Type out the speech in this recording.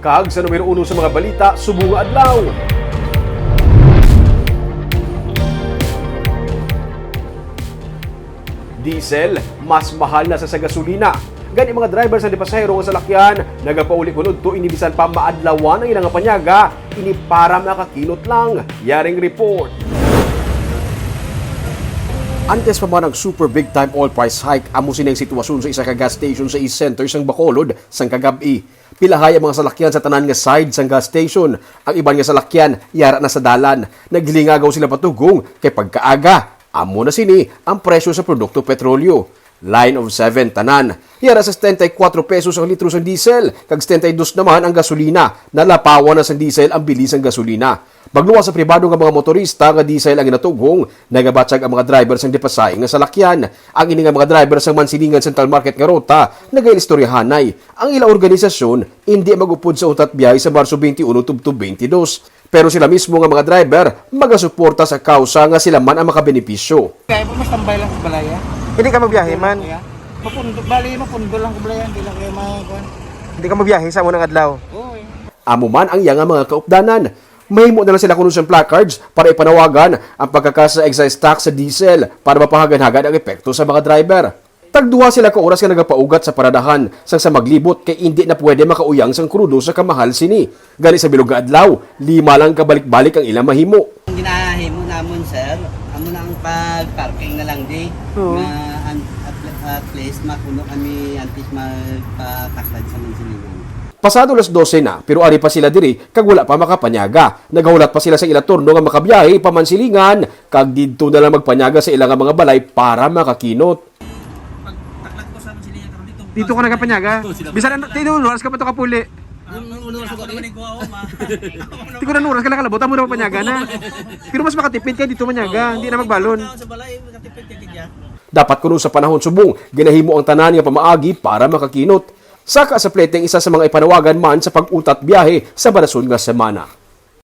Kag sa numero 1 sa mga balita, subong nga adlaw. Diesel, mas mahal na sa gasolina. Gani mga driver sa pasahero nga salakyan, nagapauli-unod to inibisan pa maadlawan ang ilang panyaga, ini para makakilot lang. Yaring report. Antes pa man ang super big time oil price hike, amo sinang sitwasyon sa isa ka gas station sa East Center sang Bacolod sang kagabi. Pilahay ang mga salakyan sa tanan nga side sang gas station. Ang iban nga salakyan yara na sa dalan. Naglingagaw sila patugong kay pagkaaga. Amo na sini ang presyo sa produkto petrolyo. Line of 7 tanan. Yara sa 74 pesos ang litro sa diesel, kag 72 naman ang gasolina. Nalapawan na sa diesel ang bilis ng gasolina. Bagluwa sa pribado nga mga motorista nga diesel ang inatugong, nagabatsag ang mga driver sang dipasay nga salakyan. Ang ini nga mga driver sang Mansilingan Central Market nga rota, nagaistoryahanay. Ang ilang organisasyon hindi magupod sa untat biyahe sa Marso 21 tubtub 22. Pero sila mismo nga mga driver magasuporta sa kausa nga sila man ang makabenepisyo. Kaya po mas tambay lang sa balaya. Hindi ka magbiyahe man. Mapundo, bali mapundo lang sa balaya, hindi lang kayo makakuan. Hindi ka magbiyahe sa unang adlaw. Oo eh. Amo man ang iyang mga kaupdanan. Mahimo na lang sila kuno sa placards para ipanawagan ang pagkakasa excise tax sa diesel para mapahagan-hagan ang epekto sa mga driver. Tagduha sila ka oras nga nagapaugat sa paradahan sang sa maglibot kay hindi na pwede makauyang sang krudo sa kamahal sini. Gali sa bilog nga adlaw, 5 lang kabalik-balik ang ilang mahimo. Ang ginahimo namon sir, amo na ang pag-parking na lang di. Na at least makuno kami antes magpataklad sa Mansilingan. Pasado las 12 na, pero ari pa sila diri kag wala pa makapanyaga. Naghulat pa sila sa ilang turno nga makabiyahe pa Mansilingan kag didto na lang magpanyaga sa ilang mga balay para makakinot. Dito ka nagapanyaga. Bisan tinunuras ka pa to kapuli. Hindi ko nanuras ka nakalabot, amo na mapanyaga na. Pero mas makatipid ka dito manyaga, hindi na magbalon. Dapat kuno sa panahon subong, ginahimo ang tanan nga pamaagi para makakinot. Saka sa pleteng isa sa mga ipanawagan man sa pag-utat biyahe sa banason nga semana.